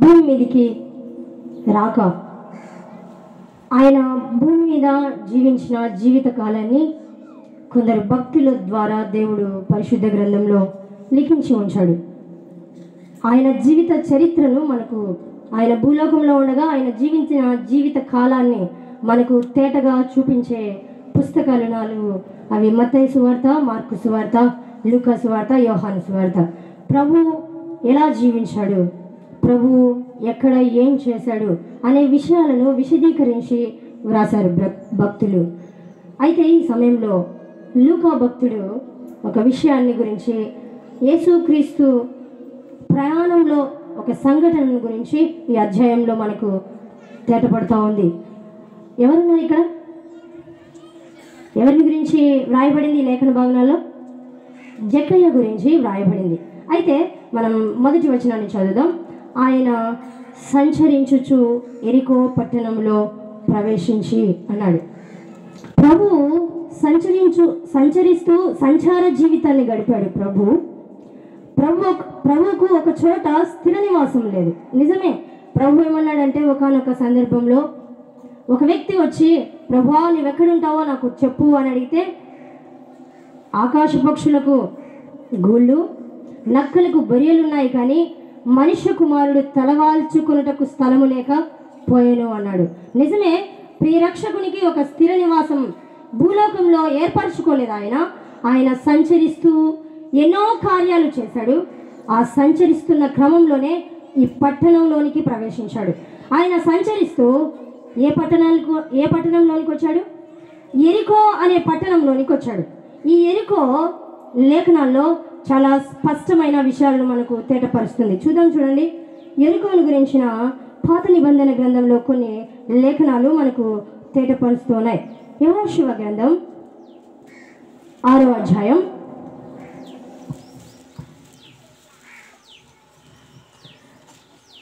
భూమి మీదకి రాక ఆయన భూమి మీద జీవించిన జీవిత కాలాన్ని కొందరు భక్తుల ద్వారా దేవుడు పరిశుద్ధ గ్రంథంలో లిఖించి ఉంచాడు. ఆయన జీవిత చరిత్రను మనకు, ఆయన భూలోకంలో ఉండగా ఆయన జీవించిన జీవిత కాలాన్ని మనకు తేటగా చూపించే పుస్తకాలు 4. అవి మత్తయి సువార్త, మార్కు సువార్త, లూకా సువార్త, యోహాను సువార్త. ప్రభువు ఎలా జీవించాడు, ప్రభువు ఎక్కడ ఏం చేశాడు అనే విషయాలను విశదీకరించి వ్రాసారు భక్తులు. అయితే ఈ సమయంలో లూకా భక్తుడు ఒక విషయాన్ని గురించి, యేసుక్రీస్తు ప్రయాణంలో ఒక సంఘటన గురించి ఈ అధ్యాయంలో మనకు తేటపడుతూ ఉంది. ఎవరున్నారు ఇక్కడ? ఎవరిని గురించి వ్రాయబడింది ఈ లేఖన భాగంలో? జక్కయ్య గురించి వ్రాయబడింది. అయితే మనం మొదటి వచనాన్ని చదువుదాం. ఆయన సంచరించుచు ఎరికో పట్టణంలో ప్రవేశించి అన్నాడు. ప్రభువు సంచరిస్తూ సంచార జీవితాన్ని గడిపాడు. ప్రభువుకు ఒక చోట స్థిర నివాసం లేదు. నిజమే, ప్రభు ఏమన్నాడంటే ఒకానొక సందర్భంలో ఒక వ్యక్తి వచ్చి, ప్రభువా నీవెక్కడుంటావో నాకు చెప్పు అని అడిగితే, ఆకాశ పక్షులకు గూళ్ళు, నక్కలకు బొరియలున్నాయి కానీ మనుష్య కుమారుడు తలవాల్చుకొనుటకు స్థలము లేక పోయేను అన్నాడు. నిజమే, ప్రియరక్షకునికి ఒక స్థిర నివాసం భూలోకంలో ఏర్పరచుకోలేదు. ఆయన సంచరిస్తూ ఎన్నో కార్యాలు చేశాడు. ఆ సంచరిస్తున్న క్రమంలోనే ఈ పట్టణంలోనికి ప్రవేశించాడు. ఆయన సంచరిస్తూ ఏ పట్టణంలోనికి వచ్చాడు? ఎరికో అనే పట్టణంలోనికి వచ్చాడు. ఈ ఎరికో లేఖనాల్లో చాలా స్పష్టమైన విషయాలను మనకు తేటపరుస్తుంది. చూడండి. ఎరికోను గురించిన పాత నిబంధన గ్రంథంలో కొన్ని లేఖనాలు మనకు తేటపరుస్తున్నాయి. యెహోషువ గ్రంథం 6వ అధ్యాయం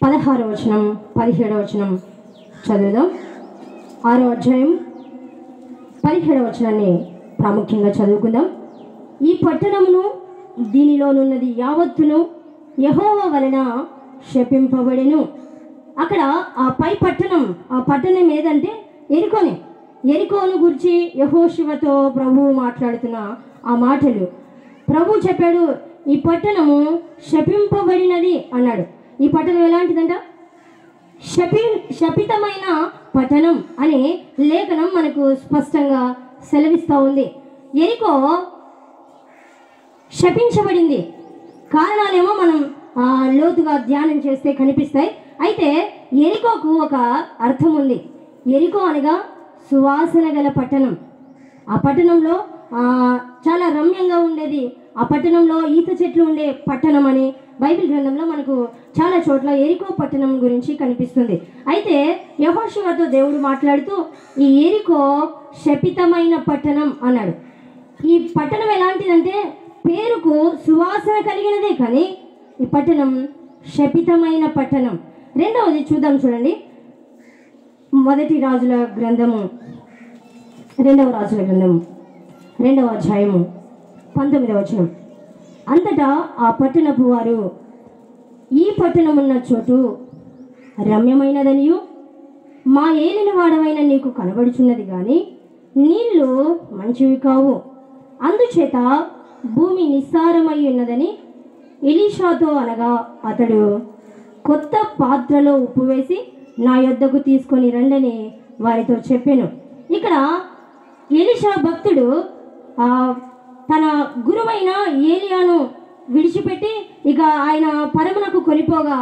16వ వచనం 17వ వచనం చదువుదాం. 6వ అధ్యాయం 17వ వచనాన్ని ప్రాముఖ్యంగా చదువుకుందాం. ఈ పట్టణమును దీనిలోనున్నది యావత్తును యెహోవా వలన శపింపబడెను. అక్కడ ఆ పట్టణం ఏదంటే ఎరికోనే. ఎరికోను గురించి యెహోషువతో ప్రభువు మాట్లాడుతున్న ఆ మాటలు. ప్రభు చెప్పాడు, ఈ పట్టణము శపింపబడినది అన్నాడు. ఈ పట్టణం ఎలాంటిదంట? శపితమైన పట్టణం అని లేఖనం మనకు స్పష్టంగా సెలవిస్తూ ఉంది. ఎరికో శపించబడింది. కారణాలేమో మనం లోతుగా ధ్యానం చేస్తే కనిపిస్తాయి. అయితే ఎరికోకు ఒక అర్థం ఉంది. ఎరికో అనగా సువాసన గల పట్టణం. ఆ పట్టణంలో చాలా రమ్యంగా ఉండేది. ఆ పట్టణంలో ఈత చెట్లు ఉండే పట్టణం అని బైబిల్ గ్రంథంలో మనకు చాలా చోట్ల ఎరికో పట్టణం గురించి కనిపిస్తుంది. అయితే యెహోషువతో దేవుడు మాట్లాడుతూ ఈ ఎరికో శపితమైన పట్టణం అన్నాడు. ఈ పట్టణం ఎలాంటిదంటే పేరుకు సువాసన కలిగినదే కానీ ఈ పట్టణం శపితమైన పట్టణం. రెండవది చూడండి. మొదటి రాజుల గ్రంథము 2వ రాజుల గ్రంథము 2వ అధ్యాయము 19వ వచనం. అంతటా ఆ పట్టణపు వారు, ఈ పట్టణమున్న చోటు రమ్యమైనదనియు మా ఏలిన వాడమైన నీకు కనబడుచున్నది కానీ నీళ్లు మంచివి కావు, అందుచేత భూమి నిస్సారమై ఉన్నదని ఎలీషాతో అనగా అతడు కొత్త పాత్రలో ఉప్పు వేసి నా యొద్దకు తీసుకొని రండని వారితో చెప్పాను. ఇక్కడ ఎలీషా భక్తుడు తన గురువైన ఏలియాను విడిచిపెట్టి ఇక ఆయన పరమునకు కొనిపోగా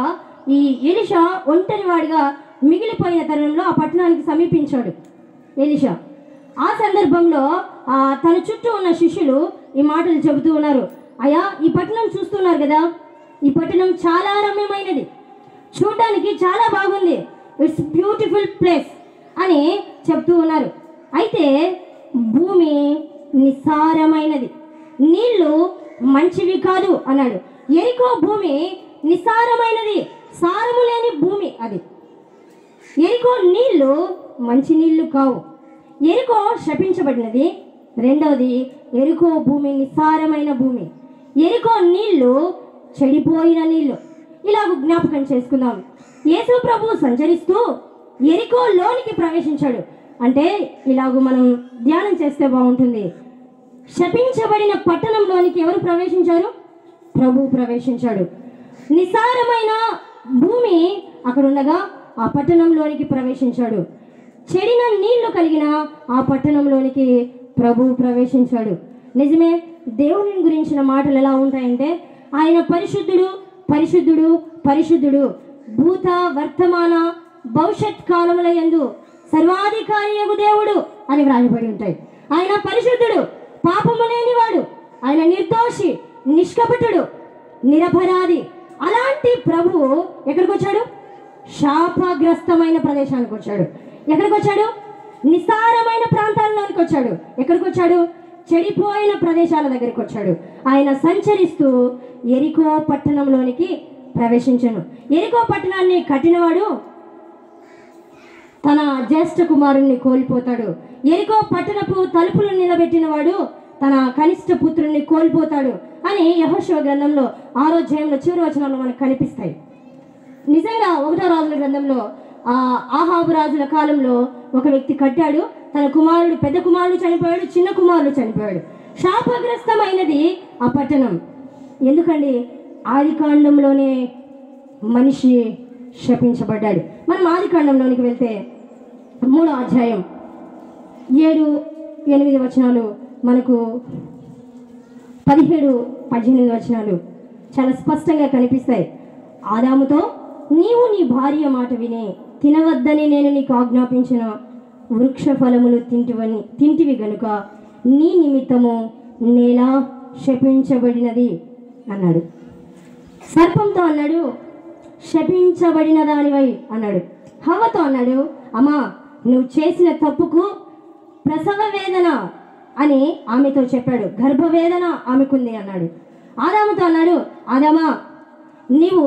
ఈ ఎలీషా ఒంటరివాడిగా మిగిలిపోయిన తరుణంలో ఆ పట్టణానికి సమీపించాడు ఎలీషా. ఆ సందర్భంలో తన చుట్టూ ఉన్న శిష్యులు ఈ మాటలు చెబుతూ ఉన్నారు. అయ్యా, ఈ పట్టణం చూస్తున్నారు కదా, ఈ పట్టణం చాలా రమ్యమైనది, చూడడానికి చాలా బాగుంది, ఇట్స్ బ్యూటిఫుల్ ప్లేస్ అని చెప్తూ ఉన్నారు. అయితే భూమి నిస్సారమైనది, నీళ్లు మంచివి కాదు అన్నాడు. ఎరికో భూమి నిస్సారమైనది, సారము లేని భూమి అది. ఎరికో నీళ్లు మంచి నీళ్లు కావు. ఎరికో శపించబడినది. రెండవది, ఎరికో భూమి నిస్సారమైన భూమి. ఎరికో నీళ్లు చెడిపోయిన నీళ్లు. ఇలాగ జ్ఞాపకం చేసుకుందాం. యేసు ప్రభువు సంచరిస్తూ యెరికో లోనికి ప్రవేశించాడు. అంటే ఇలాగూ మనం ధ్యానం చేస్తే బాగుంటుంది. శపించబడిన పట్టణంలోనికి ఎవరు ప్రవేశించారు? ప్రభువు ప్రవేశించాడు. నిసారమైన భూమి అక్కడ ఉండగా ఆ పట్టణంలోనికి ప్రవేశించాడు. చెడిన నీళ్లు కలిగిన ఆ పట్టణంలోనికి ప్రభువు ప్రవేశించాడు. నిజమే, దేవుని గురించిన మాటలు ఎలా ఉంటాయంటే, ఆయన పరిశుద్ధుడు, పరిశుద్ధుడు, పరిశుద్ధుడు, భూత వర్తమాన భవిష్యత్ కాలముల యందు సర్వాధికారియగు దేవుడు అని వ్రాయబడి ఉంటాయి. ఆయన పరిశుద్ధుడు, పాపము లేనివాడు, ఆయన నిర్దోషి, నిష్కపటుడు, నిరపరాధి. అలాంటి ప్రభువు ఎక్కడికి వచ్చాడు? శాపగ్రస్తమైన ప్రదేశానికి వచ్చాడు. ఎక్కడికి వచ్చాడు? నిసారమైన ప్రాంతాల్లోనికి వచ్చాడు. ఎక్కడికి వచ్చాడు? చెడిపోయిన ప్రదేశాల దగ్గరికి వచ్చాడు. ఆయన సంచరిస్తూ యెరికో పట్టణంలోనికి ప్రవేశించను. యెరికో పట్టణాన్ని కట్టినవాడు తన జ్యేష్ఠ కుమారుణ్ణి కోల్పోతాడు. యెరికో పట్టణపు తలుపులు నిలబెట్టినవాడు తన కనిష్ట పుత్రుణ్ణి కోల్పోతాడు అని యెహోషువ గ్రంథంలో 6వ అధ్యాయంలో చివరి వచనాల్లో మనకు కనిపిస్తాయి. నిజంగా 1వ రాజుల గ్రంథంలో ఆహాబు రాజుల కాలంలో ఒక వ్యక్తి కట్టాడు. తన కుమారుడు, పెద్ద కుమారుడు చనిపోయాడు, చిన్న కుమారుడు చనిపోయాడు. శాపగ్రస్తమైనది ఆ పట్టణం. ఎందుకండి? ఆది కాండంలోనే మనిషి శపించబడ్డాడు. మనం ఆది కాండంలోనికి వెళ్తే 3వ అధ్యాయం 7-8 వచనాలు, మనకు 17-18 వచనాలు చాలా స్పష్టంగా కనిపిస్తాయి. ఆదాముతో, నీవు నీ భార్య మాట విని తినవద్దని నేను నీకు ఆజ్ఞాపించిన వృక్ష ఫలములు తింటివి గనుక నీ నిమిత్తము నేల శపించబడినది అన్నాడు. సర్పంతో అన్నాడు, శపించబడిన దానివై అన్నాడు. హవ్వతో అన్నాడు, అమ్మా నువ్వు చేసిన తప్పుకు ప్రసవ వేదన అని ఆమెతో చెప్పాడు. గర్భవేదన ఆమెకుంది అన్నాడు. ఆదాముతో అన్నాడు, ఆదామా నీవు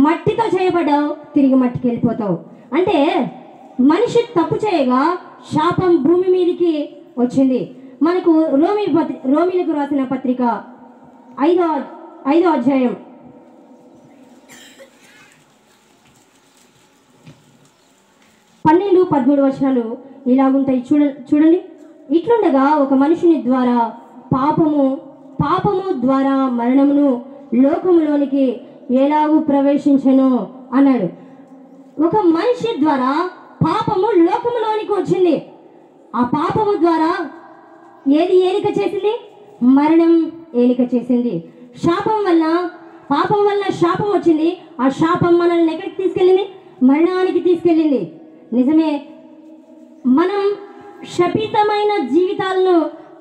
మట్టితో చేయబడ్డావు, తిరిగి మట్టికి వెళ్ళిపోతావు. అంటే మనిషి తప్పు చేయగా శాపం భూమి మీదకి వచ్చింది. మనకు రోమీలకు రాసిన పత్రిక 5వ అధ్యాయం 12-13 వచనాలు ఇలాగుంటాయి. చూడండి. ఇట్లుండగా ఒక మనుషుని ద్వారా పాపము ద్వారా మరణమును లోకములోనికి ఎలాగూ ప్రవేశించెను అన్నాడు. ఒక మనిషి ద్వారా పాపము లోకములోనికి వచ్చింది. ఆ పాపము ద్వారా ఏది ఏలిక చేసింది? మరణం ఏలిక చేసింది. పాపం వల్ల శాపం వచ్చింది. ఆ శాపం మనల్ని ఎక్కడికి తీసుకెళ్ళింది? మరణానికి తీసుకెళ్ళింది. నిజమే, మనం శపితమైన జీవితాలను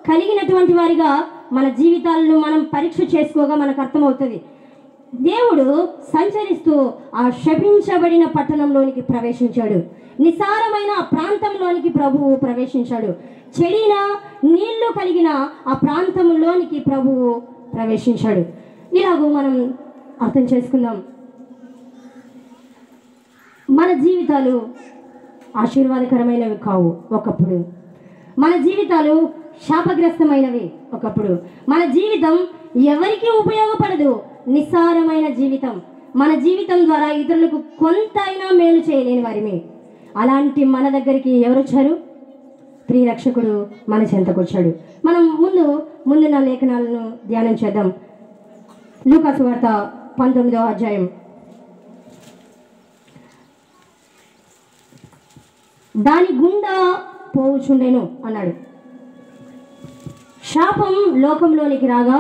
కలిగినటువంటి వారిగా మన జీవితాలను మనం పరీక్ష చేసుకోగా మనకు అర్థమవుతుంది. దేవుడు సంచరిస్తూ ఆ శపించబడిన పట్టణంలోనికి ప్రవేశించాడు. నిసారమైన ఆ ప్రాంతంలోనికి ప్రభువు ప్రవేశించాడు. చెడిన నీళ్లు కలిగిన ఆ ప్రాంతంలోనికి ప్రభువు ప్రవేశించాడు. ఇలాగూ మనం అర్థం చేసుకుందాం. మన జీవితాలు ఆశీర్వాదకరమైనవి కావు ఒకప్పుడు. మన జీవితాలు శాపగ్రస్తమైనవి ఒకప్పుడు. మన జీవితం ఎవరికి ఉపయోగపడదు, నిస్సారమైన జీవితం. మన జీవితం ద్వారా ఇతరులకు కొంతైనా మేలు చేయలేని వారిని. అలాంటి మన దగ్గరికి ఎవరు వచ్చారు? ప్రియరక్షకుడు మన చెంతకు వచ్చాడు. మనం ముందున్న లేఖనాలను ధ్యానం చేద్దాం. లూకా సువార్త 19వ అధ్యాయం. దాని గుండా పోవుచుండెను అన్నాడు. శాపం లోకంలోనికి రాగా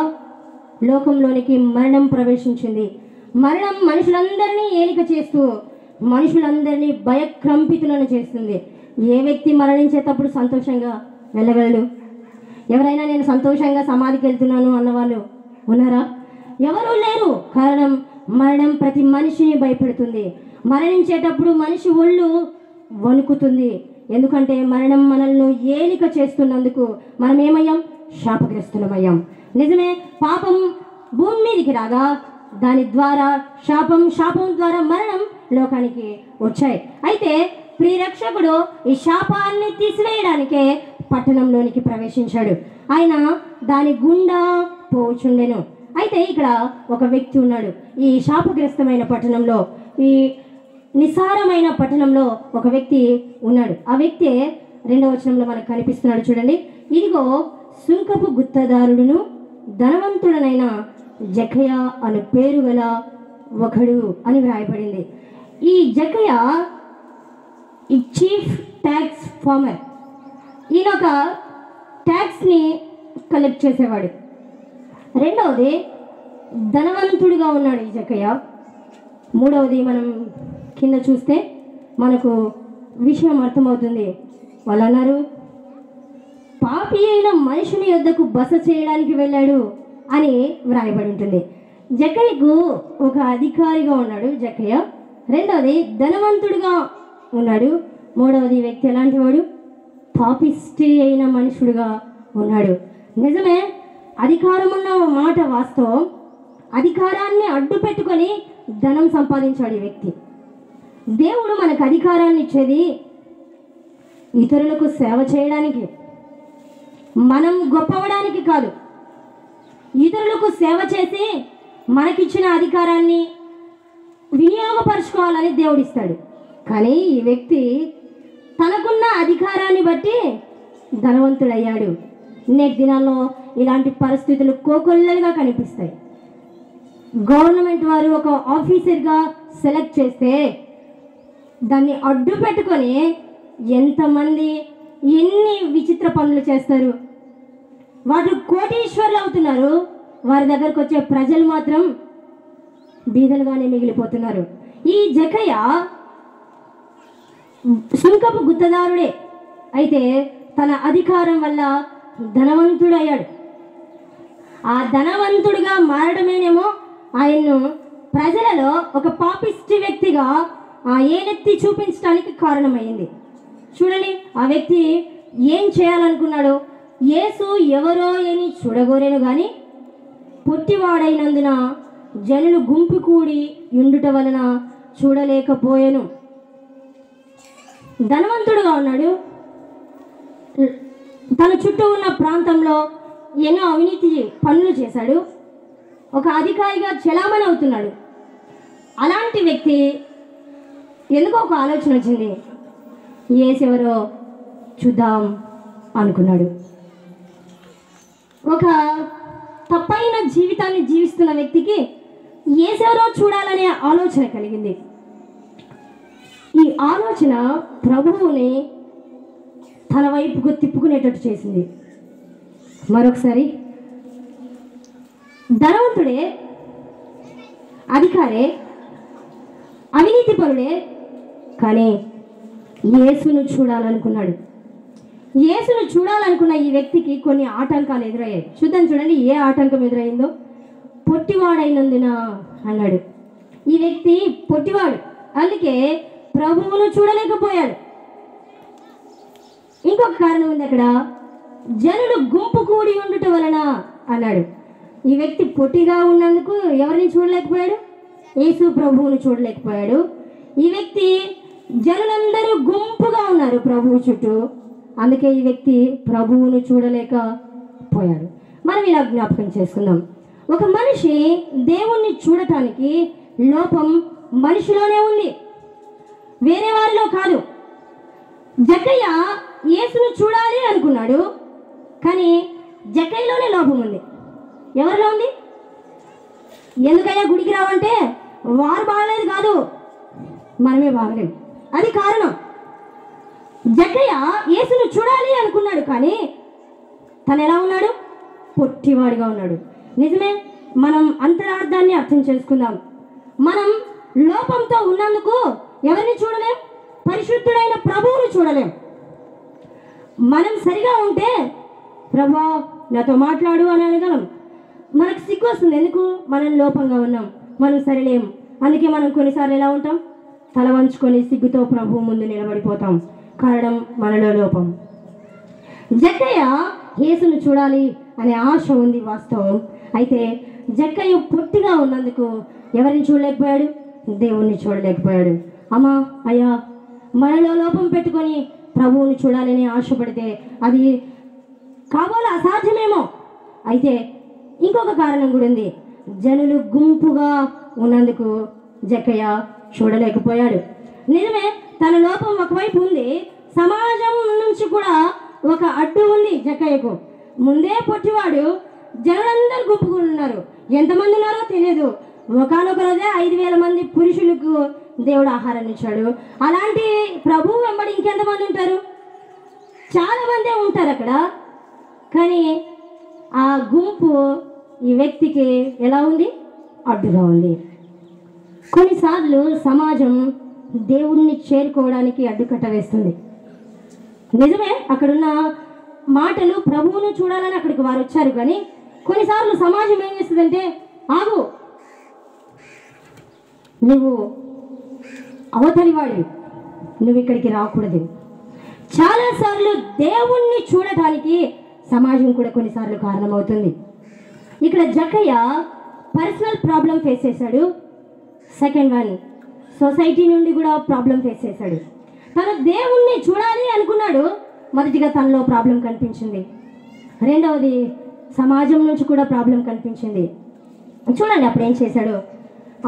లోకంలోనికి మరణం ప్రవేశించింది. మరణం మనుషులందరినీ ఏలిక చేస్తూ మనుషులందరినీ భయకంపితులను చేస్తుంది. ఏ వ్యక్తి మరణించేటప్పుడు సంతోషంగా వెళ్ళగలడు? ఎవరైనా నేను సంతోషంగా సమాధికి వెళ్తున్నాను అన్నవాళ్ళు ఉన్నారా? ఎవరూ లేరు. కారణం, మరణం ప్రతి మనిషిని భయపెడుతుంది. మరణించేటప్పుడు మనిషి ఒళ్ళు వణుకుతుంది. ఎందుకంటే మరణం మనల్ని ఏలిక చేస్తున్నందుకు మనం ఏమయ్యాం? శాపగ్రస్తులమయ్యాం. నిజమే, పాపం భూమి మీదికి రాగా దాని ద్వారా శాపం ద్వారా మరణం లోకానికి వచ్చాయి. అయితే ప్రియరక్షకుడు ఈ శాపాన్ని తీసివేయడానికే పట్టణంలోనికి ప్రవేశించాడు. ఆయన దాని గుండా పోచుండెను. అయితే ఇక్కడ ఒక వ్యక్తి ఉన్నాడు. ఈ శాపగ్రస్తమైన పట్టణంలో ఈ నిసారమైన పట్టణంలో ఒక వ్యక్తి ఉన్నాడు. ఆ వ్యక్తి 2వ వచనంలో మనకు కనిపిస్తున్నాడు. చూడండి, ఇదిగో సుంకపు గుత్తదారుడును ధనవంతుడనైన జక్కయ్య అను పేరు గల ఒకడు అని వ్రాయబడింది. ఈ జక్కయ్య ఈ చీఫ్ ట్యాక్స్ ఫార్మర్. ఈయన ఒక ట్యాక్స్ని కలెక్ట్ చేసేవాడు. రెండవది ధనవంతుడిగా ఉన్నాడు ఈ జక్కయ్య. మూడవది మనం కింద చూస్తే మనకు విషయం అర్థమవుతుంది. వాళ్ళు అన్నారు, పాపి అయిన మనుషుని యొద్దకు బస చేయడానికి వెళ్ళాడు అని వ్రాయబడి ఉంటుంది. జక్కయ్యకు ఒక అధికారిగా ఉన్నాడు జక్కయ్య. రెండవది ధనవంతుడిగా ఉన్నాడు. మూడవది వ్యక్తి ఎలాంటి వాడు? పాపిష్టి అయిన మనుషుడుగా ఉన్నాడు. నిజమే, అధికారం ఉన్న మాట వాస్తవం. అధికారాన్ని అడ్డు పెట్టుకొని ధనం సంపాదించాడు ఈ వ్యక్తి. దేవుడు మనకు అధికారాన్ని ఇచ్చేది ఇతరులకు సేవ చేయడానికి, మనం గొప్పవడానికి కాదు. ఇతరులకు సేవ చేసి మనకిచ్చిన అధికారాన్ని వినియోగపరచుకోవాలని దేవుడిస్తాడు. కానీ ఈ వ్యక్తి తనకున్న అధికారాన్ని బట్టి ధనవంతుడయ్యాడు. నేటి దినాల్లో ఇలాంటి పరిస్థితులు కోకొల్లలుగా కనిపిస్తాయి. గవర్నమెంట్ వారు ఒక ఆఫీసర్గా సెలెక్ట్ చేస్తే దాన్ని అడ్డు పెట్టుకొని ఎంతమంది ఎన్ని విచిత్ర పనులు చేస్తారు. వారు కోటీశ్వర్లు అవుతున్నారు. వారి దగ్గరకు వచ్చే ప్రజలు మాత్రం బీదలుగానే మిగిలిపోతున్నారు. ఈ జక్కయ్య సుంకపు గుత్తదారుడే, అయితే తన అధికారం వల్ల ధనవంతుడయ్యాడు. ఆ ధనవంతుడిగా మారడమేనేమో ఆయన్ను ప్రజలలో ఒక పాపిష్టి వ్యక్తిగా ఏనెత్తి చూపించడానికి కారణమైంది. చూడండి, ఆ వ్యక్తి ఏం చేయాలనుకున్నాడో. యేసు ఎవరో అని చూడగోరేను కానీ పొట్టివాడైనందున జనులు గుంపు కూడి ఉండుట వలన చూడలేకపోయాను. ధనవంతుడుగా ఉన్నాడు. తన చుట్టూ ఉన్న ప్రాంతంలో ఎన్నో అవినీతి పనులు చేశాడు. ఒక అధికారిగా చెలామణి అవుతున్నాడు. అలాంటి వ్యక్తి ఎందుకో ఒక ఆలోచన వచ్చింది. యేసెవరో చూద్దాం అనుకున్నాడు. ఒక తప్పైన జీవితాన్ని జీవిస్తున్న వ్యక్తికి యేసెవరో చూడాలనే ఆలోచన కలిగింది. ఈ ఆలోచన ప్రభువుని తన వైపుకు తిప్పుకునేటట్టు చేసింది. మరొకసారి ధనవంతుడే, అధికారే, అవినీతిపరుడే, కానీ యేసును చూడాలనుకున్నాడు. యేసును చూడాలనుకున్న ఈ వ్యక్తికి కొన్ని ఆటంకాలు ఎదురయ్యాయి. చూడండి ఏ ఆటంకం ఎదురైందో. పొట్టివాడైనందున అన్నాడు. ఈ వ్యక్తి పొట్టివాడు, అందుకే ప్రభువును చూడలేకపోయాడు. ఇంకొక కారణం ఉంది అక్కడ. జనులు గుంపు కూడి ఉండుట వలన అన్నాడు. ఈ వ్యక్తి పొట్టిగా ఉన్నందుకు ఎవరిని చూడలేకపోయాడు? యేసు ప్రభువును చూడలేకపోయాడు. ఈ వ్యక్తి జనులందరూ గుంపుగా ఉన్నారు ప్రభువు చుట్టూ, అందుకే ఈ వ్యక్తి ప్రభువును చూడలేకపోయాడు. మనం ఇలా జ్ఞాపకం చేసుకుందాం. ఒక మనిషి దేవుణ్ణి చూడటానికి లోపం మనిషిలోనే ఉంది, వేరే వారిలో కాదు. జక్కయ్య యేసును చూడాలి అనుకున్నాడు, కానీ జక్కయ్యలోనే లోపం ఉంది. ఎవరిలో ఉంది? ఎందుకయ్యా గుడికి రావంటే వారు బాగలేదు కాదు, మనమే బాగలేము, అది కారణం. జక్కయ్య యేసును చూడాలి అనుకున్నాడు, కానీ తను ఎలా ఉన్నాడు? పొట్టివాడిగా ఉన్నాడు. నిజమే, మనం అంతరార్థాన్ని అర్థం చేసుకుందాం. మనం లోపంతో ఉన్నందుకు ఎవరిని చూడలేం? పరిశుద్ధుడైన ప్రభువును చూడలేం. మనం సరిగా ఉంటే ప్రభువా నాతో మాట్లాడు అని అనగలం. మనకు సిగ్గు వస్తుంది. ఎందుకు? మనం లోపంగా ఉన్నాం, మనం సరిలేము. అందుకే మనం కొన్నిసార్లు ఎలా ఉంటాం? తల వంచుకొని సిగ్గుతో ప్రభువు ముందు నిలబడిపోతాం. కారణం మనలో లోపం. జక్కయ్య యేసును చూడాలి అనే ఆశ ఉంది, వాస్తవం. అయితే జక్కయ్య పొట్టిగా ఉన్నందుకు ఎవరిని చూడలేకపోయాడు? దేవుణ్ణి చూడలేకపోయాడు. అమ్మా అయ్యా, మనలో లోపం పెట్టుకొని ప్రభువుని చూడాలని ఆశపడితే అది కాబోలు అసాధ్యమేమో. అయితే ఇంకొక కారణం కూడా ఉంది. జనులు గుంపుగా ఉన్నందుకు జక్కయ్య చూడలేకపోయాడు. నిజమే, తన లోపం ఒకవైపు ఉంది, సమాజం నుంచి కూడా ఒక అడ్డు ఉంది జక్కయ్యకు. ముందే పొట్టివాడు, జనులందరూ గుంపుకుని ఉన్నారు. ఎంతమంది ఉన్నారో తెలియదు. ఒకనొక రోజే 5,000 మంది పురుషులకు దేవుడు ఆహారాన్ని ఇచ్చాడు. అలాంటి ప్రభువు వెంబడి ఇంకెంతమంది ఉంటారు? చాలా మందే ఉంటారు అక్కడ. కానీ ఆ గుంపు ఈ వ్యక్తికి ఎలా ఉంది? అడ్డుగా ఉంది. కొన్నిసార్లు సమాజం దేవుణ్ణి చేరుకోవడానికి అడ్డుకట్ట వేస్తుంది. నిజమే, అక్కడున్న మాటలు ప్రభువును చూడాలని అక్కడికి వారు వచ్చారు. కానీ కొన్నిసార్లు సమాజం ఏం చేస్తుందంటే, ఆగు, నువ్వు అవతలివాడివి, నువ్వు ఇక్కడికి రాకూడదు. చాలాసార్లు దేవుణ్ణి చూడటానికి సమాజం కూడా కొన్నిసార్లు కారణమవుతుంది. ఇక్కడ జక్కయ్య పర్సనల్ ప్రాబ్లం ఫేస్ చేశాడు. సెకండ్ వన్, సొసైటీ నుండి కూడా ప్రాబ్లం ఫేస్ చేశాడు. తను దేవుణ్ణి చూడాలి అనుకున్నాడు. మొదటిగా తనలో ప్రాబ్లం కనిపించింది. రెండవది, సమాజం నుంచి కూడా ప్రాబ్లం కనిపించింది. చూడండి అప్పుడు ఏం చేశాడు.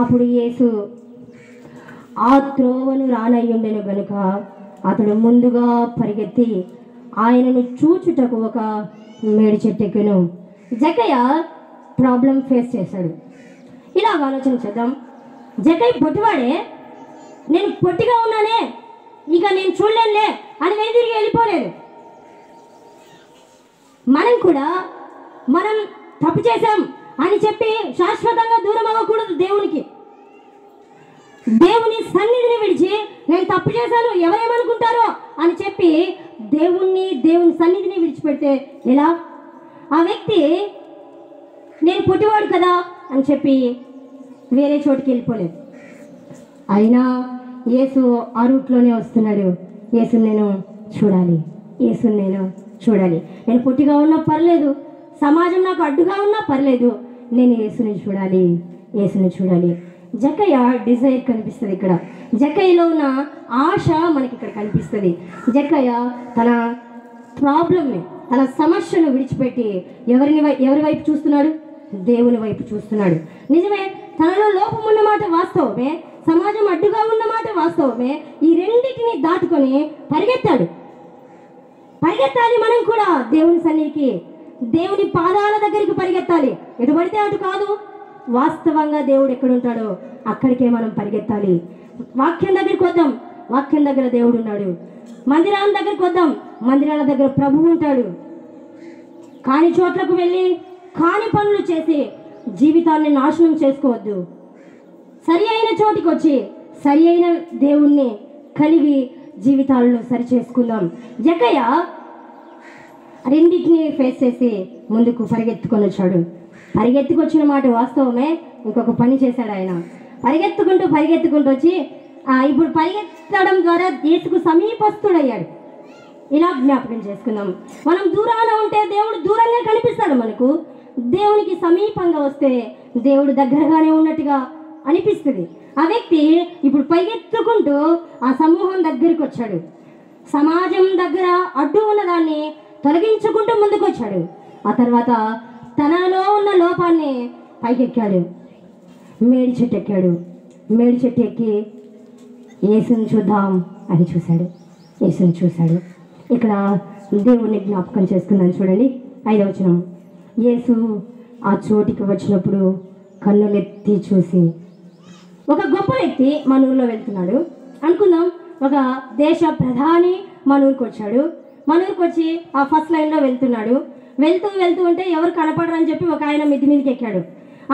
అప్పుడు యేసు ఆ త్రోవను రానయ్యుండెను గనుక అతడు ముందుగా పరిగెత్తి ఆయనను చూచుటకు ఒక మేడి చెట్టెక్కెను. జక్కయ్య ప్రాబ్లం ఫేస్ చేశాడు. ఇలా ఆలోచన చేద్దాం. జక్కయ్య పొట్టివాడే, నేను పొట్టిగా ఉన్నానే, ఇక నేను చూడలేనులే అని తిరిగి వెళ్ళిపోలేదు. మనం కూడా మనం తప్పు చేశాం అని చెప్పి శాశ్వతంగా దూరం అవ్వకూడదు దేవునికి. దేవుని సన్నిధిని విడిచి నేను తప్పు చేశాను ఎవరేమనుకుంటారో అని చెప్పి దేవుని సన్నిధిని విడిచిపెడితే ఎలా? ఆ వ్యక్తి నేను పొట్టివాడు కదా అని చెప్పి వేరే చోటుకి వెళ్ళిపోలేదు. అయినా యేసు ఆ రూట్లోనే వస్తున్నాడు. యేసుని నేను చూడాలి, యేసుని నేను చూడాలి. నేను పొట్టిగా ఉన్నా పర్లేదు, సమాజం నాకు అడ్డుగా ఉన్నా పర్లేదు, నేను యేసుని చూడాలి, యేసుని చూడాలి. జక్కయ్య డిజైర్ కనిపిస్తుంది ఇక్కడ. జక్కయ్యలో ఉన్న ఆశ మనకి ఇక్కడ కనిపిస్తుంది. జక్కయ్య తన ప్రాబ్లమ్ని, తన సమస్యను విడిచిపెట్టి ఎవరి వైపు చూస్తున్నాడు? దేవుని వైపు చూస్తున్నాడు. నిజమే, తనలో లోపం ఉన్నమాట వాస్తవమే, సమాజం అడ్డుగా ఉన్నమాట వాస్తవమే. ఈ రెండింటిని దాటుకొని పరిగెత్తాలి. మనం కూడా దేవుని సన్నిధికి, దేవుని పాదాల దగ్గరికి పరిగెత్తాలి. ఎటు పడితే అటు కాదు. వాస్తవంగా దేవుడు ఎక్కడుంటాడో అక్కడికే మనం పరిగెత్తాలి. వాక్యం దగ్గరికి వద్దాం, వాక్యం దగ్గర దేవుడు ఉన్నాడు. మందిరాల దగ్గరికి వద్దాం, మందిరాల దగ్గర ప్రభువు ఉంటాడు. కాని చోట్లకు వెళ్ళి కాని పనులు చేసి జీవితాన్ని నాశనం చేసుకోవద్దు. సరి అయిన చోటికి వచ్చి సరి అయిన దేవుణ్ణి కలిగి జీవితాలను సరి చేసుకుందాం. జక్కయ్య రెండింటిని ఫేస్ చేసి ముందుకు పరిగెత్తుకొని వచ్చాడు. పరిగెత్తుకొచ్చిన మాట వాస్తవమే, ఇంకొక పని చేశాడు ఆయన. పరిగెత్తుకుంటూ వచ్చి ఇప్పుడు పరిగెత్తడం ద్వారా యేసుకు సమీపస్తుడయ్యాడు. ఇలా జ్ఞాపకం చేసుకుందాం. మనం దూరాన ఉంటే దేవుడు దూరంగా కనిపిస్తాడు మనకు. దేవునికి సమీపంగా వస్తే దేవుడు దగ్గరగానే ఉన్నట్టుగా అనిపిస్తుంది. ఆ వ్యక్తి ఇప్పుడు పరిగెత్తుకుంటూ ఆ సమూహం దగ్గరికి వచ్చాడు. సమాజం దగ్గర అడ్డు ఉన్నదాన్ని తొలగించుకుంటూ ముందుకు వచ్చాడు. ఆ తర్వాత తనలో ఉన్న లోపాన్ని పైకెక్కాడు. మేడి చెట్టు ఎక్కాడు. మేడి చెట్టు ఎక్కి యేసుని చూద్దాం అని చూశాడు. యేసుని చూశాడు. ఇక్కడ దేవుణ్ణి జ్ఞాపకం చేసుకున్నాను. చూడండి 5వ వచనం. యేసు ఆ చోటికి వచ్చినప్పుడు కన్నులెత్తి చూసి, ఒక గొప్ప వ్యక్తి మన ఊరిలో వెళ్తున్నాడు అనుకుందాం. ఒక దేశ ప్రధాని మన ఊరికి వచ్చాడు. మన ఊరికి వచ్చి ఆ ఫస్ట్ లైన్లో వెళ్తున్నాడు. వెళ్తూ ఉంటే ఎవరు కనపడరని చెప్పి ఒక ఆయన మిద్ది మీదకి ఎక్కాడు.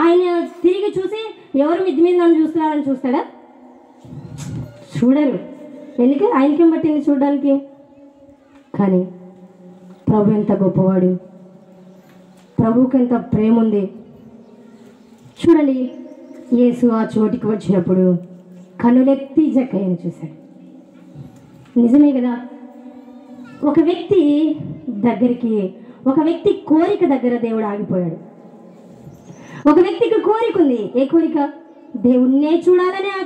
ఆయన తిరిగి చూసి ఎవరు మిద్ది మీద నన్ను చూస్తున్నారని చూస్తాడా? చూడరు. ఎందుకు? ఆయనకేం పట్టింది చూడడానికి. కానీ ప్రభు ఎంత గొప్పవాడు, ప్రభువుకి ఎంత ప్రేమ ఉంది. చూడండి, యేసు ఆ చోటికి వచ్చినప్పుడు కన్నులెత్తి జక్కయ్యను చూశాడు. నిజమే కదా, ఒక వ్యక్తి దగ్గరికి, ఒక వ్యక్తి కోరిక దగ్గర దేవుడు ఆగిపోయాడు. ఒక వ్యక్తికి కోరిక ఉంది. ఏ కోరిక? దేవుణ్ణే చూడాలనే ఆ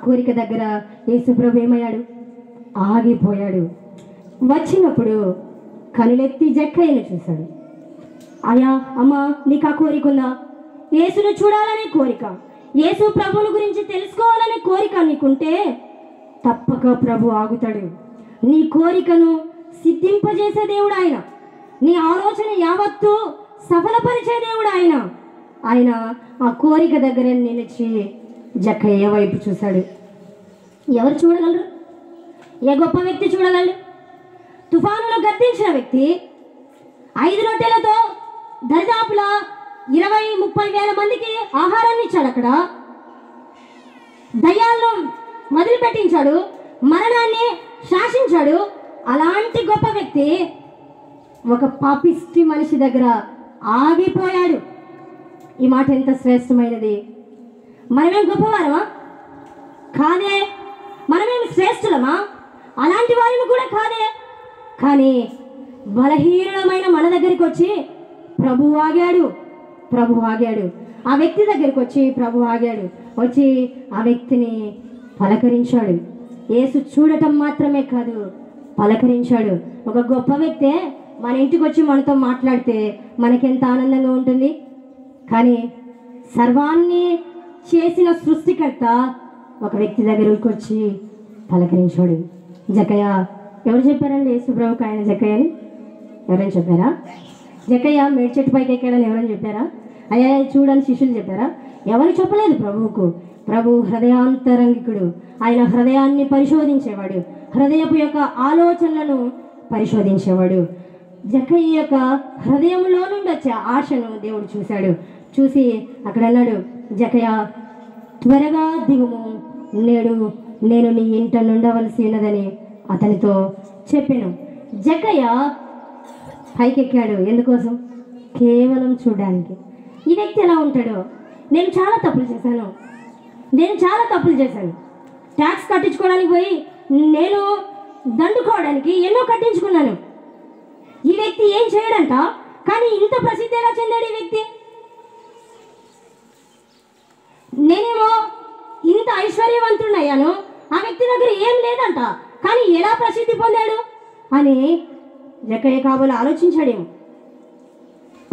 కోరిక దగ్గర యేసు ప్రభు ఏమయ్యాడు? ఆగిపోయాడు. వచ్చినప్పుడు కనులెత్తి జక్కయ్యను చూశాడు. అయ్యా, అమ్మా, నీకు ఆ కోరిక ఉందా? యేసును చూడాలనే కోరిక, యేసు ప్రభువుని గురించి తెలుసుకోవాలనే కోరిక నీకుంటే తప్పక ప్రభు ఆగుతాడు. నీ కోరికను సిద్ధింపజేసే దేవుడు ఆయన. నీ ఆలోచన యావత్తు సఫలపరిచే దేవుడు ఆయన. ఆయన ఆ కోరిక దగ్గర నిలిచి జక్కయ్య వైపు చూశాడు. ఎవరు చూడగలరు? ఏ గొప్ప వ్యక్తి చూడగలరు? తుఫానును గద్దించిన వ్యక్తి 5 రొట్టెలతో దరిదాపులా 20-30 వేల మందికి ఆహారాన్ని ఇచ్చాడు. అక్కడ దయ్యాలను వదిలిపెట్టించాడు, మరణాన్ని శాసించాడు. అలాంటి గొప్ప వ్యక్తి ఒక పాపిష్టి మనిషి దగ్గర ఆగిపోయాడు. ఈ మాట ఎంత శ్రేష్టమైనది! మనమేం గొప్పవారమా? కాదే. మనమేం శ్రేష్ఠులమా? అలాంటి వారిని కూడా కాదే. కానీ బలహీనమైన మన దగ్గరికి వచ్చి ప్రభు ఆగాడు. ప్రభు ఆగాడు. ఆ వ్యక్తి దగ్గరికి వచ్చి ప్రభు ఆగాడు. వచ్చి ఆ వ్యక్తిని పలకరించాడు. యేసు చూడటం మాత్రమే కాదు, పలకరించాడు. ఒక గొప్ప వ్యక్తే మన ఇంటికి వచ్చి మనతో మాట్లాడితే మనకెంత ఆనందంగా ఉంటుంది. కానీ సర్వాన్ని చేసిన సృష్టికర్త ఒక వ్యక్తి దగ్గరికి వచ్చి పలకరించాడు. జక్కయ్య. ఎవరు చెప్పారండి యేసు ప్రభుకు ఆయన జక్కయ్య అని? ఎవరైనా చెప్పారా? జక్కయ్య మేడి చెట్టు పైకి ఎక్కాడని ఎవరైనా చెప్పారా? అయ్యా చూడని శిష్యులు చెప్పారా? ఎవరు చెప్పలేదు ప్రభువుకు. ప్రభు హృదయాంతరంగికుడు. ఆయన హృదయాన్ని పరిశోధించేవాడు, హృదయపు యొక్క ఆలోచనలను పరిశోధించేవాడు. జక్కయ్య యొక్క హృదయంలో నుండి వచ్చే ఆశను దేవుడు చూశాడు. చూసి అక్కడ అన్నాడు, జక్కయ్య త్వరగా దిగుము, నేడు నేను నీ ఇంట నుండవలసి ఉన్నదని అతనితో చెప్పాను. జక్కయ్య పైకెక్కాడు. ఎందుకోసం? కేవలం చూడడానికి. ఈ వ్యక్తి ఎలా ఉంటాడో, నేను చాలా తప్పులు చేశాను, ట్యాక్స్ కట్టించుకోవడానికి పోయి నేను దండుకోవడానికి ఎన్నో కట్టించుకున్నాను. ఈ వ్యక్తి ఏం చేయడంట, కానీ ఇంత ప్రసిద్ధి ఎలా చెందాడు ఈ వ్యక్తి? నేనేమో ఇంత ఐశ్వర్యవంతుడయ్యాను, ఆ వ్యక్తి దగ్గర ఏం లేదంట, కానీ ఎలా ప్రసిద్ధి పొందాడు అని జక్కయ్య కాబోలు ఆలోచించాడేమో.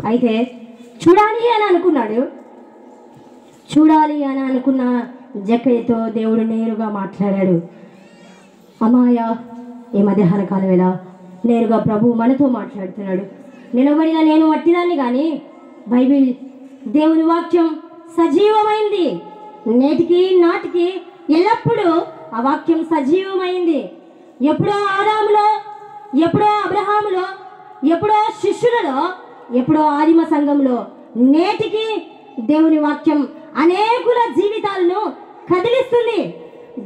అయితే చూడాలి అని అనుకున్న జక్కయ్యతో దేవుడు నేరుగా మాట్లాడాడు. అమ్మాయ ఈ మధ్యాహ్న కాలం వేళ నేరుగా ప్రభు మనతో మాట్లాడుతున్నాడు. నిలబడిన నేను వట్టిదాన్ని, కానీ బైబిల్ దేవుని వాక్యం సజీవమైంది. నేటికి నాటికి ఎల్లప్పుడూ ఆ వాక్యం సజీవమైంది. ఎప్పుడో ఆదాములో, ఎప్పుడో అబ్రహాములో, ఎప్పుడో శిష్యులలో, ఎప్పుడో ఆదిమ సంఘంలో, నేటికి దేవుని వాక్యం అనేకుల జీవితాలను కదిలిస్తుంది.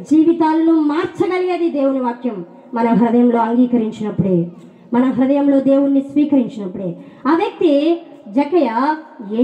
జీవితాలను మార్చగలిగేది దేవుని వాక్యం. మన హృదయంలో అంగీకరించినప్పుడే, మన హృదయంలో దేవుణ్ణి స్వీకరించినప్పుడే. ఆ వ్యక్తి జక్కయ్య ఏం